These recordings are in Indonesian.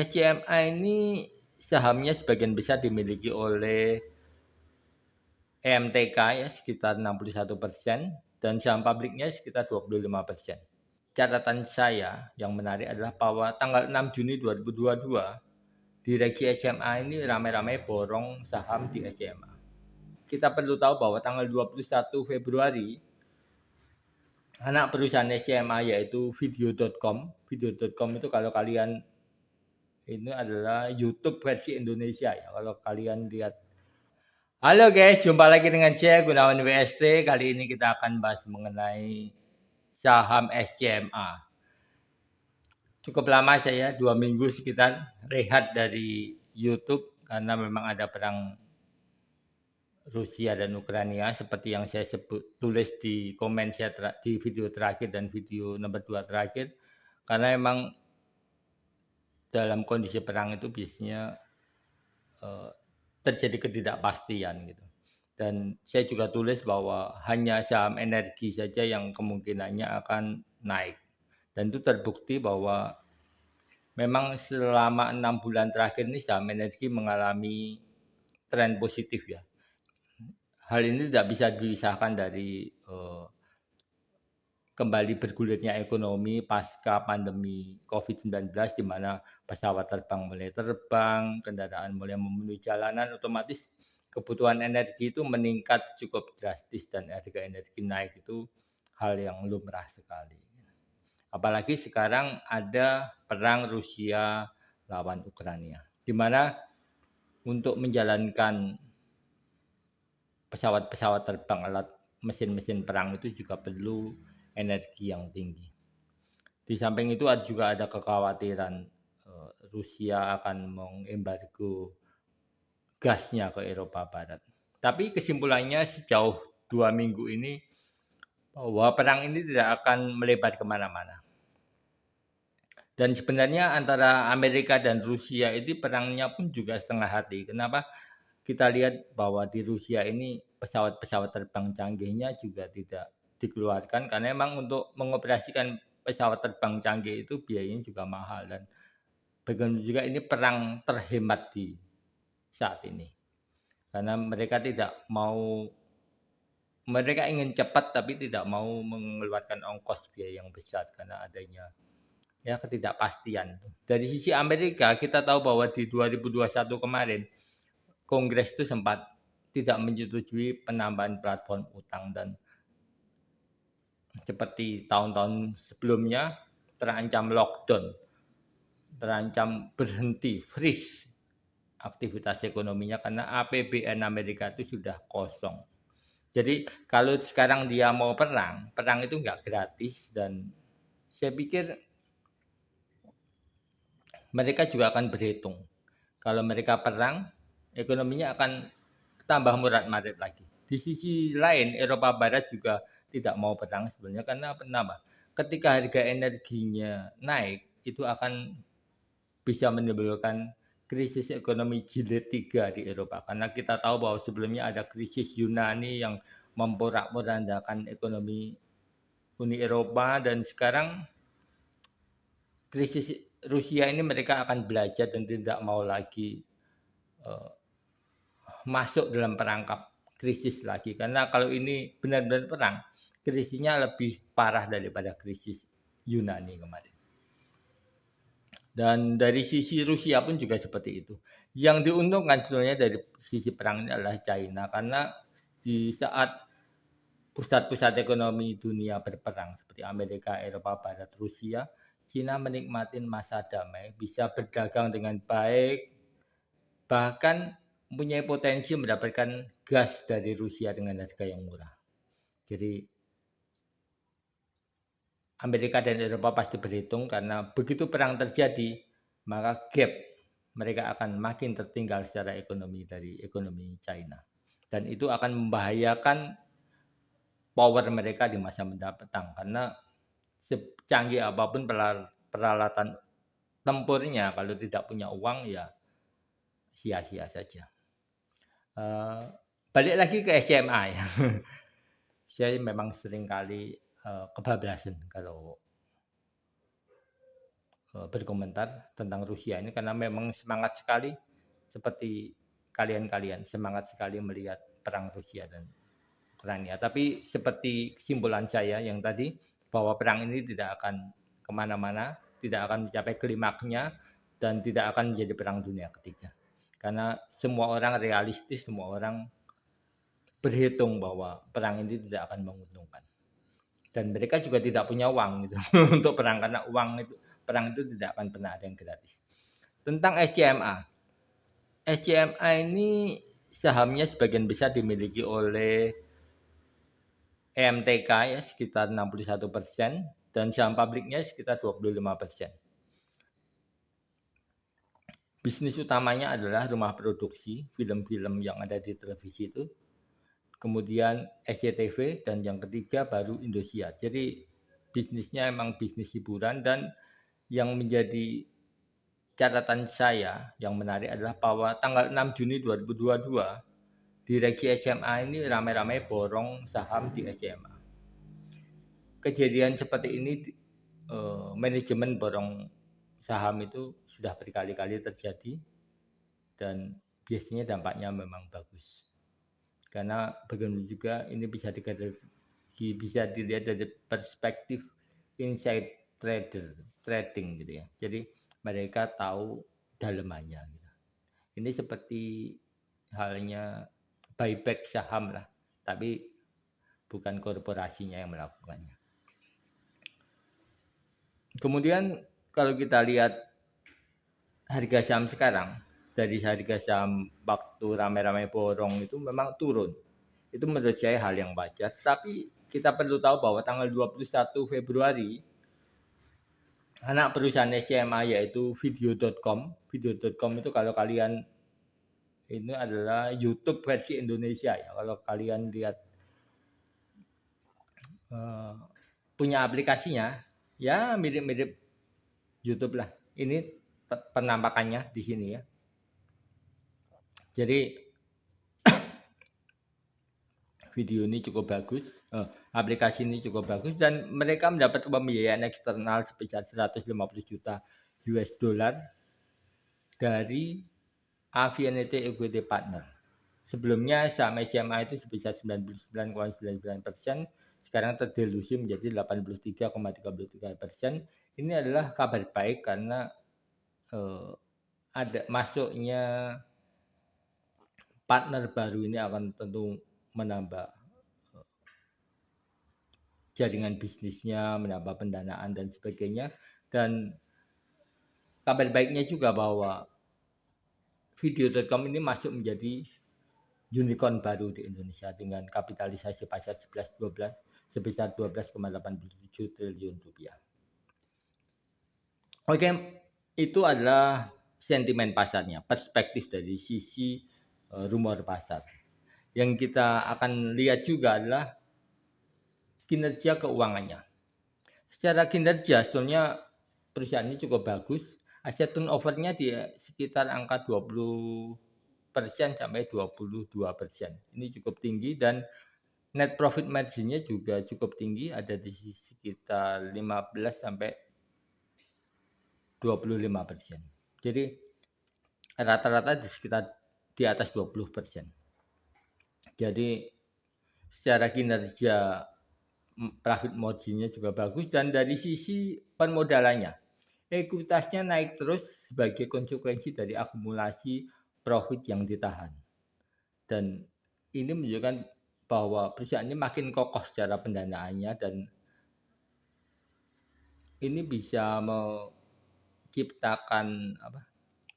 SCMA ini sahamnya sebagian besar dimiliki oleh EMTK ya sekitar 61% dan saham publiknya sekitar 25%. Catatan saya yang menarik adalah bahwa tanggal 6 Juni 2022 Direksi SMA ini ramai-ramai borong saham di SMA. Kita perlu tahu bahwa tanggal 21 Februari anak perusahaan SMA yaitu video.com. Video.com itu kalau kalian ini adalah YouTube versi Indonesia ya. Kalau kalian lihat. Halo guys, jumpa lagi dengan saya Gunawan WST. Kali ini kita akan bahas mengenai saham SCMA. Cukup lama saya 2 minggu sekitar rehat dari YouTube karena memang ada perang Rusia dan Ukraina seperti yang saya tulis di komen saya di video terakhir dan video nomor 2 terakhir, karena memang dalam kondisi perang itu biasanya terjadi ketidakpastian gitu. Dan saya juga tulis bahwa hanya saham energi saja yang kemungkinannya akan naik. Dan itu terbukti bahwa memang selama 6 bulan terakhir ini saham energi mengalami tren positif ya. Hal ini tidak bisa dipisahkan dari kembali bergulirnya ekonomi pasca pandemi COVID-19 di mana pesawat terbang mulai terbang, kendaraan mulai memenuhi jalanan, otomatis kebutuhan energi itu meningkat cukup drastis dan harga energi naik itu hal yang lumrah sekali. Apalagi sekarang ada perang Rusia lawan Ukraina, di mana untuk menjalankan pesawat-pesawat terbang, alat mesin-mesin perang itu juga perlu energi yang tinggi. Di samping itu juga ada kekhawatiran Rusia akan mengembargo gasnya ke Eropa Barat. Tapi kesimpulannya sejauh 2 minggu ini bahwa perang ini tidak akan melebar kemana-mana. Dan sebenarnya antara Amerika dan Rusia itu perangnya pun juga setengah hati. Kenapa? Kita lihat bahwa di Rusia ini pesawat-pesawat terbang canggihnya juga tidak dikeluarkan karena memang untuk mengoperasikan pesawat terbang canggih itu biayanya juga mahal dan bagaimana juga ini perang terhemat di saat ini. Karena mereka ingin cepat tapi tidak mau mengeluarkan ongkos biaya yang besar karena adanya ya ketidakpastian. Dari sisi Amerika kita tahu bahwa di 2021 kemarin Kongres itu sempat tidak menyetujui penambahan platform utang dan seperti tahun-tahun sebelumnya terancam lockdown, terancam berhenti, freeze aktivitas ekonominya karena APBN Amerika itu sudah kosong. Jadi kalau sekarang dia mau perang itu nggak gratis dan saya pikir mereka juga akan berhitung. Kalau mereka perang, ekonominya akan tambah murat-marit lagi. Di sisi lain, Eropa Barat juga tidak mau perang sebenarnya karena kenapa? Ketika harga energinya naik, itu akan bisa menimbulkan krisis ekonomi jilid 3 di Eropa. Karena kita tahu bahwa sebelumnya ada krisis Yunani yang memporak-porandakan ekonomi Uni Eropa dan sekarang krisis Rusia ini mereka akan belajar dan tidak mau lagi masuk dalam perangkap krisis lagi. Karena kalau ini benar-benar perang, krisisnya lebih parah daripada krisis Yunani kemarin. Dan dari sisi Rusia pun juga seperti itu. Yang diuntungkan sebenarnya dari sisi perang ini adalah China. Karena di saat pusat-pusat ekonomi dunia berperang seperti Amerika, Eropa Barat, Rusia, China menikmati masa damai, bisa berdagang dengan baik, bahkan mempunyai potensi mendapatkan gas dari Rusia dengan harga yang murah. Jadi Amerika dan Eropa pasti berhitung karena begitu perang terjadi, maka gap mereka akan makin tertinggal secara ekonomi dari ekonomi China. Dan itu akan membahayakan power mereka di masa mendatang karena secanggih apapun peralatan tempurnya kalau tidak punya uang ya sia-sia saja. Balik lagi ke SMA ya. Saya memang sering kali kebablasan kalau berkomentar tentang Rusia ini karena memang semangat sekali seperti kalian-kalian, semangat sekali melihat perang Rusia dan Ukraina. Tapi seperti kesimpulan saya yang tadi, bahwa perang ini tidak akan kemana-mana, tidak akan mencapai klimaksnya, dan tidak akan menjadi perang dunia ketiga. Karena semua orang realistis, semua orang berhitung bahwa perang ini tidak akan menguntungkan. Dan mereka juga tidak punya uang gitu untuk perang, karena perang itu tidak akan pernah ada yang gratis. Tentang SCMA. SCMA ini sahamnya sebagian besar dimiliki oleh EMTK ya sekitar 61% dan saham publiknya sekitar 25%. Bisnis utamanya adalah rumah produksi film-film yang ada di televisi itu. Kemudian SCTV dan yang ketiga baru Indosiar. Jadi bisnisnya emang bisnis hiburan, dan yang menjadi catatan saya yang menarik adalah bahwa tanggal 6 Juni 2022 Direksi SMA ini ramai-ramai borong saham di SMA. Kejadian seperti ini, manajemen borong saham itu sudah berkali-kali terjadi, dan biasanya dampaknya memang bagus. Karena bagaimana juga ini bisa dilihat dari perspektif inside trading gitu ya. Jadi mereka tahu dalemannya gitu. Ini seperti halnya buyback saham lah, tapi bukan korporasinya yang melakukannya. Kemudian kalau kita lihat harga saham sekarang, dari harga saham waktu ramai-ramai borong itu memang turun. Itu menurut saya hal yang wajar, tapi kita perlu tahu bahwa tanggal 21 Februari anak perusahaan SMA yaitu video.com. Video.com itu kalau kalian, ini adalah YouTube versi Indonesia ya. Kalau kalian lihat punya aplikasinya, ya mirip-mirip YouTube lah. Ini penampakannya di sini ya. Jadi video ini cukup bagus, aplikasi ini cukup bagus, dan mereka mendapat pembiayaan eksternal sebesar 150 juta US dollar dari Avianete Equity Partner. Sebelumnya saham SMA itu sebesar 99,99%, sekarang terdilusi menjadi 83,33%. Ini adalah kabar baik karena ada masuknya partner baru ini akan tentu menambah jaringan bisnisnya, menambah pendanaan dan sebagainya. Dan kabar baiknya juga bahwa video.com ini masuk menjadi unicorn baru di Indonesia dengan kapitalisasi pasar 11-12 sebesar 12,87 triliun rupiah. Oke, itu adalah sentimen pasarnya, perspektif dari sisi rumor pasar. Yang kita akan lihat juga adalah kinerja keuangannya. Secara kinerja sebetulnya perusahaan ini cukup bagus. Aset turnover-nya di sekitar angka 20% sampai 22%. Ini cukup tinggi, dan net profit margin-nya juga cukup tinggi, ada di sekitar 15 sampai 25%. Jadi rata-rata di sekitar di atas 20%. Jadi secara kinerja profit margin-nya juga bagus, dan dari sisi permodalannya ekuitasnya naik terus sebagai konsekuensi dari akumulasi profit yang ditahan. Dan ini menunjukkan bahwa perusahaan ini makin kokoh secara pendanaannya, dan ini bisa menciptakan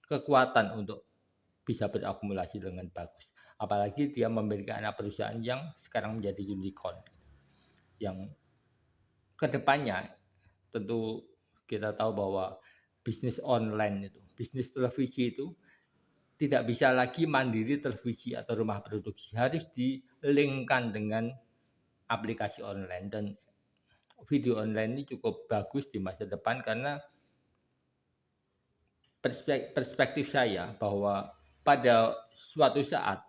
kekuatan untuk bisa berakumulasi dengan bagus. Apalagi dia memiliki anak perusahaan yang sekarang menjadi unicorn, yang kedepannya tentu kita tahu bahwa bisnis online itu, bisnis televisi itu tidak bisa lagi mandiri televisi atau rumah produksi, harus di-link-kan dengan aplikasi online. Dan video online ini cukup bagus di masa depan karena perspektif saya bahwa pada suatu saat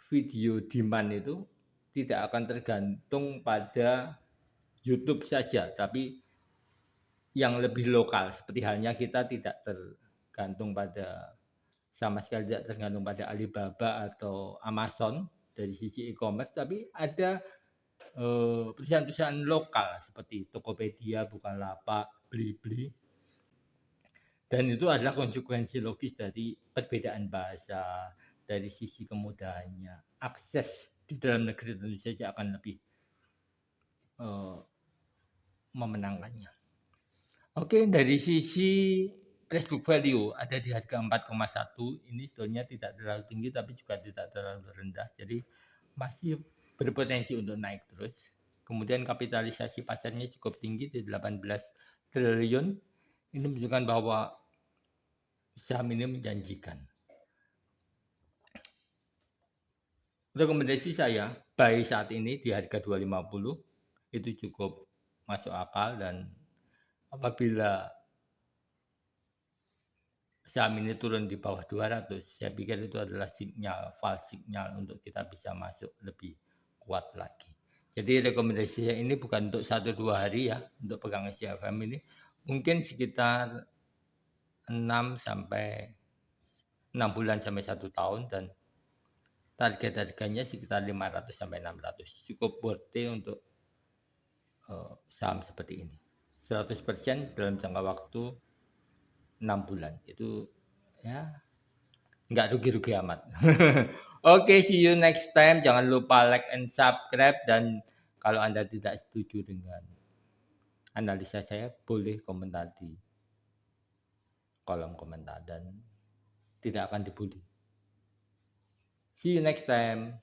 video demand itu tidak akan tergantung pada YouTube saja, tapi yang lebih lokal, seperti halnya kita tidak tergantung pada sama sekali tidak tergantung pada Alibaba atau Amazon dari sisi e-commerce, tapi ada perusahaan-perusahaan lokal seperti Tokopedia, Bukalapak, Blibli, dan itu adalah konsekuensi logis dari perbedaan bahasa, dari sisi kemudahannya. Akses di dalam negeri tentu saja akan lebih eh, memenangkannya. Oke, dari sisi Facebook value ada di harga 4,1. Ini sebetulnya tidak terlalu tinggi tapi juga tidak terlalu rendah. Jadi masih berpotensi untuk naik terus. Kemudian kapitalisasi pasarnya cukup tinggi di 18 triliun. Ini menunjukkan bahwa saham ini menjanjikan. Rekomendasi saya buy saat ini di harga 250 itu cukup masuk akal, dan apabila saham ini turun di bawah 200, saya pikir itu adalah sinyal, false signal untuk kita bisa masuk lebih kuat lagi. Jadi rekomendasi saya ini bukan untuk 1-2 hari ya, untuk pegang SCFM ini mungkin sekitar 6 sampai 6 bulan sampai 1 tahun, dan target harganya sekitar 500 sampai 600. Cukup worthy untuk saham seperti ini. 100% dalam jangka waktu 6 bulan. Itu ya nggak rugi-rugi amat. Oke, see you next time. Jangan lupa like and subscribe, dan kalau Anda tidak setuju dengan analisa saya, boleh komentar di kolom komentar dan tidak akan dibully. See you next time.